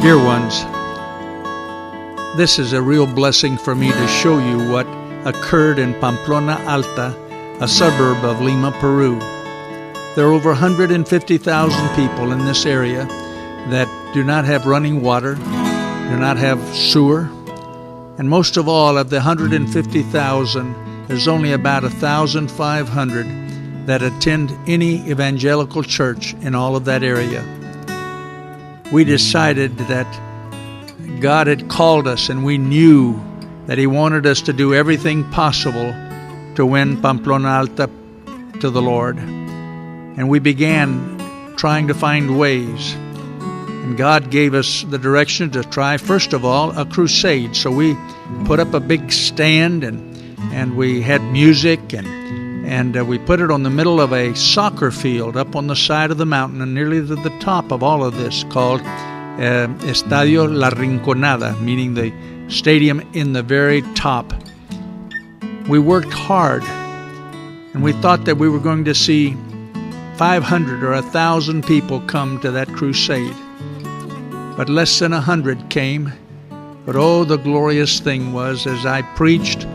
Dear ones, this is a real blessing for me to show you what occurred in Pamplona Alta, a suburb of Lima-Peru. There are over 150,000 people in this area that do not have running water, do not have sewer, and most of all, of the 150,000, there's only about 1,500 that attend any evangelical church in all of that area. We decided that God had called us, and we knew that He wanted us to do everything possible to win Pamplona Alta to the Lord. And we began trying to find ways. And God gave us the direction to try, first of all, a crusade. So we put up a big stand, and we had music, and we put it on the middle of a soccer field up on the side of the mountain and nearly to the top of all of this, called Estadio La Rinconada, meaning the stadium in the very top. We worked hard, and we thought that we were going to see 500 or 1,000 people come to that crusade. But less than 100 came. But oh, the glorious thing was, as I preached,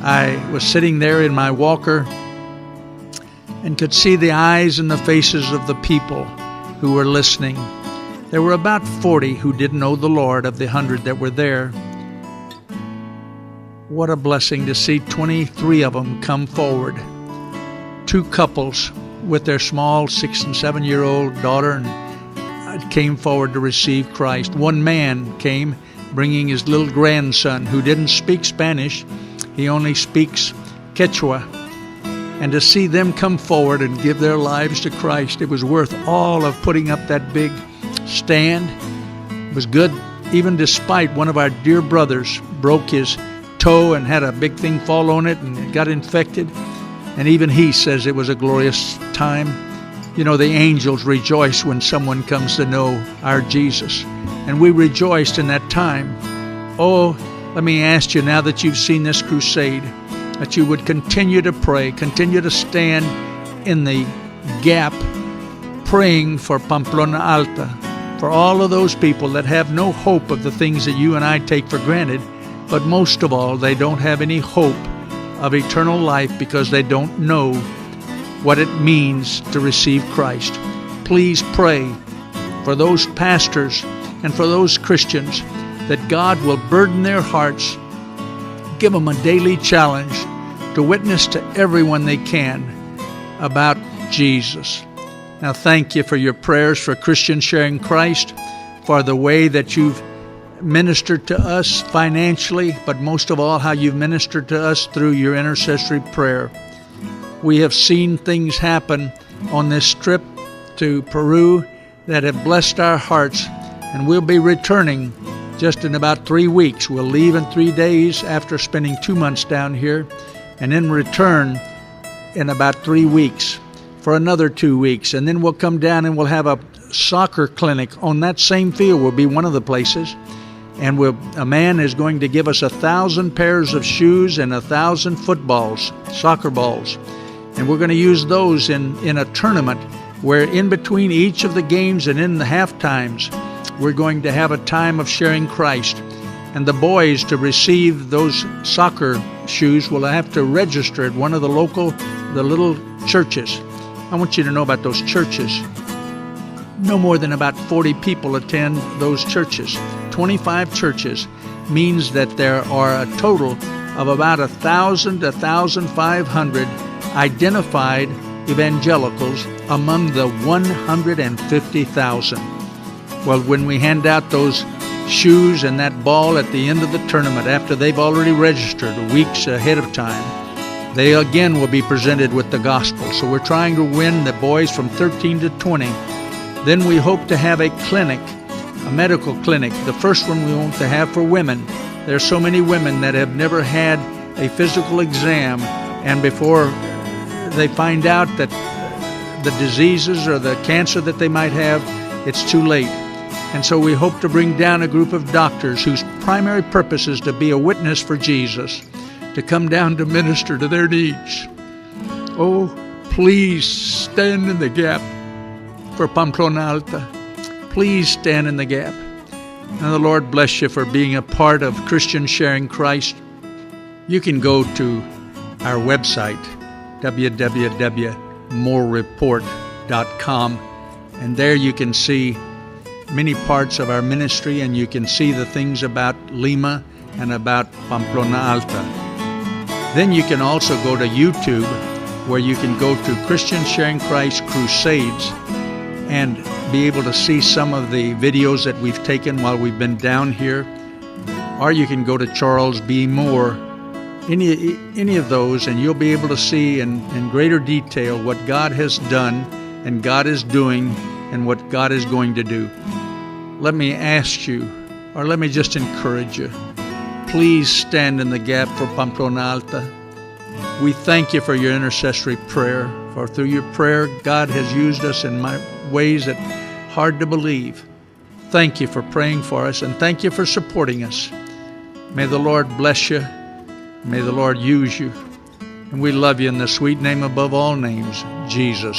I was sitting there in my walker and could see the eyes and the faces of the people who were listening. There were about 40 who didn't know the Lord of the 100 that were there. What a blessing to see 23 of them come forward. 2 couples with their small 6- and 7-year-old daughter and came forward to receive Christ. One man came bringing his little grandson who didn't speak Spanish. He only speaks Quechua. And to see them come forward and give their lives to Christ, it was worth all of putting up that big stand. It was good, even despite one of our dear brothers broke his toe and had a big thing fall on it and it got infected. And even he says it was a glorious time. You know, the angels rejoice when someone comes to know our Jesus. And we rejoiced in that time. Oh, let me ask you, now that you've seen this crusade, that you would continue to pray, continue to stand in the gap, praying for Pamplona Alta, for all of those people that have no hope of the things that you and I take for granted, but most of all, they don't have any hope of eternal life because they don't know what it means to receive Christ. Please pray for those pastors and for those Christians that God will burden their hearts, give them a daily challenge to witness to everyone they can about Jesus. Now, thank you for your prayers for Christians sharing Christ, for the way that you've ministered to us financially, but most of all, how you've ministered to us through your intercessory prayer. We have seen things happen on this trip to Peru that have blessed our hearts, and we'll be returning just in about 3 weeks. We'll leave in 3 days after spending 2 months down here, and then return in about 3 weeks for another 2 weeks. And then we'll come down and we'll have a soccer clinic on that same field. Will be one of the places. And a man is going to give us 1,000 pairs of shoes and 1,000 footballs, soccer balls. And we're going to use those in a tournament where in between each of the games and in the half times, we're going to have a time of sharing Christ. And the boys, to receive those soccer shoes, will have to register at one of the little churches. I want you to know about those churches. No more than about 40 people attend those churches. 25 churches means that there are a total of about 1,000 to 1,500 identified evangelicals among the 150,000. Well, when we hand out those shoes and that ball at the end of the tournament, after they've already registered weeks ahead of time, they again will be presented with the gospel. So we're trying to win the boys from 13 to 20. Then we hope to have a clinic, a medical clinic, the first one we want to have for women. There are so many women that have never had a physical exam, and before they find out that the diseases or the cancer that they might have, it's too late. And so we hope to bring down a group of doctors whose primary purpose is to be a witness for Jesus, to come down to minister to their needs. Oh, please stand in the gap for Pamplona Alta. Please stand in the gap. And the Lord bless you for being a part of Christians Sharing Christ. You can go to our website, www.morereport.com, and there you can see many parts of our ministry, and you can see the things about Lima and about Pamplona Alta. Then you can also go to YouTube, where you can go to Christians Sharing Christ Crusades and be able to see some of the videos that we've taken while we've been down here. Or you can go to Charles B. Moore, any of those, and you'll be able to see in greater detail what God has done and God is doing and what God is going to do. Let me ask you, or let me just encourage you, please stand in the gap for Pamplona Alta. We thank you for your intercessory prayer, for through your prayer, God has used us in ways that are hard to believe. Thank you for praying for us, and thank you for supporting us. May the Lord bless you. May the Lord use you. And we love you in the sweet name above all names, Jesus.